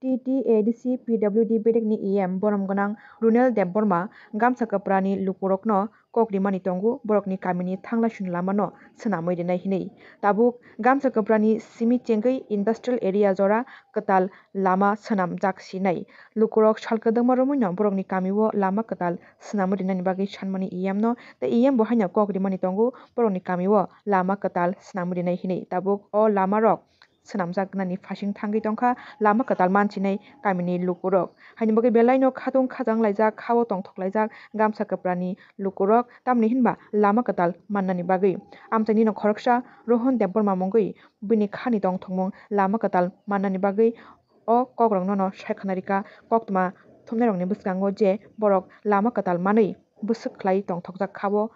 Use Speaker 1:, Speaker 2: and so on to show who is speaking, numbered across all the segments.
Speaker 1: TTADC PWD bedekni EM borom gonang Runel Debborma gamsa kaprani lukurokno kokrimani tongu borokni kamini thangla shun lamano senamoi denai hinei tabuk gamsa kaprani simi chengei industrial area jora katal lama senam jaksi nai lukurok salkadangma romoino borokni kamiwo lama katal senamoi denai bagi sanmani EM no te EM bo haino kokrimani tongu borokni kamiwo lama katal senamoi denai hinei tabuk o lama rok senamjak nani phasing thangai tongkha lama katal manchinai kamini lukurok haini bagui belai no khatung khajang laijak khao tongthok laijak gamsa kaprani lukurok tamni hinba lama katal mannani bagui amchaini no khoroksa Rohan Debborma mongui bini khani tongthokmung lama katal mannani bagui o kogrok no saikhanarika koktoma thumnairokni bwskango je borok lama katal manui bwswk khlai tongthokjak khao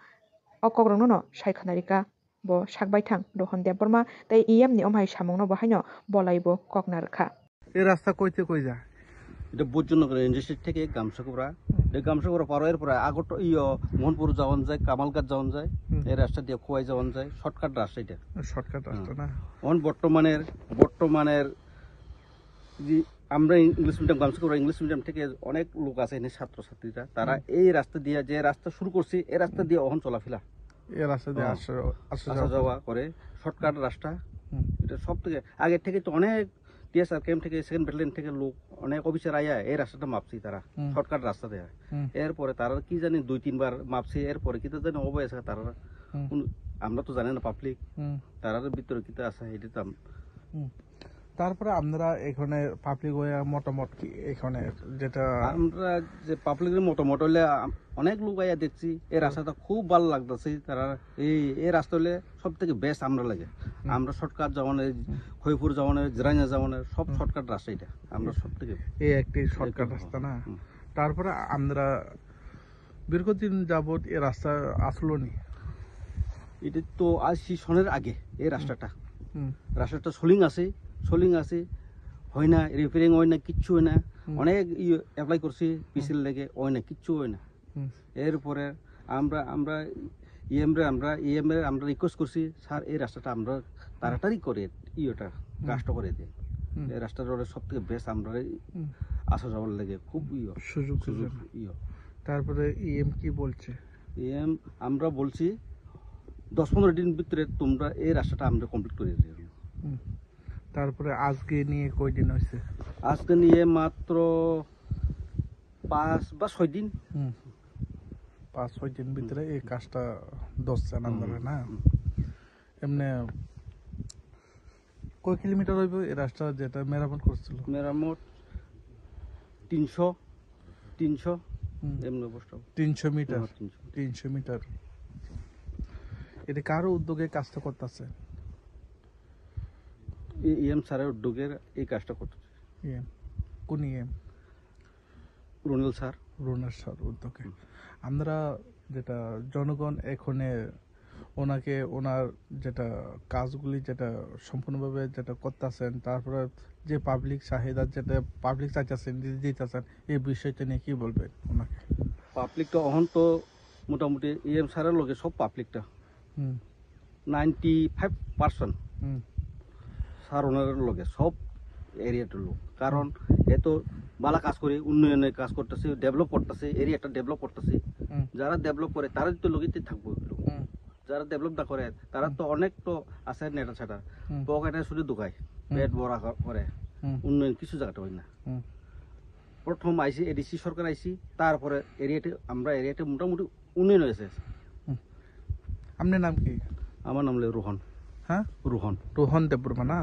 Speaker 1: o kogrok no saikhanarika bo sakbai thang Rohan Debborma tei EM ni omhai samung no bo haino bolai bo kokna rwkha
Speaker 2: এই রাস্তা কইতে কই যায়
Speaker 3: এটা বুজনগর industry থেকে গামসাকুড়া এই গামসাকুড়া পার পরে আগত মোহনপুর যাওয়ান যায় কামালঘাট যাওয়ান যায় এই রাস্তা দিয়ে খোয়াই যাওয়ান যায় শর্টকাট রাস্তা এটা
Speaker 2: শর্টকাট রাস্তা না
Speaker 3: বর্তমানের যে আমরা ইংলিশ মিডিয়াম গামসাকুড়া ইংলিশ মিডিয়াম থেকে অনেক লোক আছে এখানে ছাত্রছাত্রীরা তারা এই রাস্তা দিয়ে যে রাস্তা শুরু করছে এই রাস্তা দিয়ে অহন চলাফেরা
Speaker 2: এই রাস্তা দিয়ে
Speaker 3: আসা যাওয়া করে শর্টকাট রাস্তা এটা সব থেকে আগের থেকে তো অনেক টিএসআর ক্যাম্প থেকে সেকেন্ড ব্যাটালিয়ন থেকে লোক অনেক অফিসার আয়া এই রাস্তাটা মাপছি তারা শর্টকাট রাস্তা দেয় এরপরে তারা কি জানি 2-3 বার মাপছি এরপরে কি তো জানি অবয় আছে তারা আমরা তো জানি না পাবলিক তারার ভিতরে কি আছে এটা তো
Speaker 2: তারপরে আমরা এখানে পাবলিক হয়ে মতামত কি এখানে যেটা
Speaker 3: আমরা যে পাবলিকের মতামত হলে অনেক লোক আয়া দেখছি এই রাস্তাটা খুব ভালো লাগতেছে তারা এই রাস্তা হলে সব থেকে বেস্ট আমরা লাগে আমরা শর্টকাট যাওয়ানের খৈপুর যাওয়ানের জিরাইনা যাওয়ানের সব শর্টকাট রাস্তা এটা আমরা সব থেকে
Speaker 2: এই একটি শর্টকাট রাস্তা না তারপরে আমরা দীর্ঘদিন যাবত এই রাস্তা আসলো নি
Speaker 3: এটা তো আসি সনের আগে এই রাস্তাটা সোলিং আছে হয় না রিপেয়ারিং হয় না কিচ্ছু হয় না অনেক অ্যাপ্লাই করছি পিসিল লেগে হয় না কিচ্ছু হয় না এরপরে আমরা আমরা রিকোয়েস্ট করছি স্যার এই রাস্তাটা আমরা তাড়াতাড়ি করে কাজটা করে দিই এই রাস্তাটা সব থেকে বেস্ট আমরা আসা যাওয়ার লেগে খুব
Speaker 2: সুযোগ তারপরে ইএম কি বলছে
Speaker 3: ইএম আমরা বলছি 10-15 দিন ভিতরে তোমরা এই রাস্তাটা আমরা কমপ্লিট করে দিই
Speaker 2: তারপরে আজকে নিয়ে কয়দিন হয়েছে
Speaker 3: আজকে নিয়ে মাত্র 5 বা 6 দিন
Speaker 2: 5-6 দিন ভিতরে এই কাজটা দশছেন আমরা না এমনি কয় কিলোমিটার হইব এই রাস্তা যেটা মেরামত করছিল
Speaker 3: মেরামত 300 এমনি অবস্থা
Speaker 2: 300 মিটার এটা কারো উদ্যোগে কাজটা করতেছে
Speaker 3: ইএম স্যারের উদ্যোগের এই কাজটা করতেছে
Speaker 2: কোন ইএম
Speaker 3: রুনেল স্যার
Speaker 2: উদ্যোগে আমরা যেটা জনগণ এখানে ওনার যেটা কাজগুলি যেটা সম্পূর্ণভাবে যেটা করতেছেন তারপরে যে পাবলিক চাহিদা যেটা পাবলিক চাইতেছেন দিতেছেন এই বিষয়টা নিয়ে কি বলবেন ওনাকে
Speaker 3: পাবলিকটা অহন তো মোটামুটি ইএম স্যারের লগে সব পাবলিকটা 95% স্যার ওনার লগে সব এরিয়াটার লোক কারণ এত বালা কাজ করে উন্নয়নের কাজ করতেছে ডেভেলপ করতেছে এরিয়াটা ডেভেলপ করতেছে যারা ডেভেলপ করে তারা তো লগেতে থাকবো যারা ডেভেলপ না করে তারা তো অনেক তো আছে নেটা ছাড়া পকেটে শুধু ঢুকায় পেট ভরা করে উন্নয়ন কিছু জায়গাটা হয় না প্রথম আইসি এডিসি সরকার আইসি তারপরে এরিয়াতে মোটামুটি উন্নয়ন হয়েছে
Speaker 2: আপনার নাম কি
Speaker 3: আমার নাম রোহন
Speaker 2: রোহন দেববর্মা না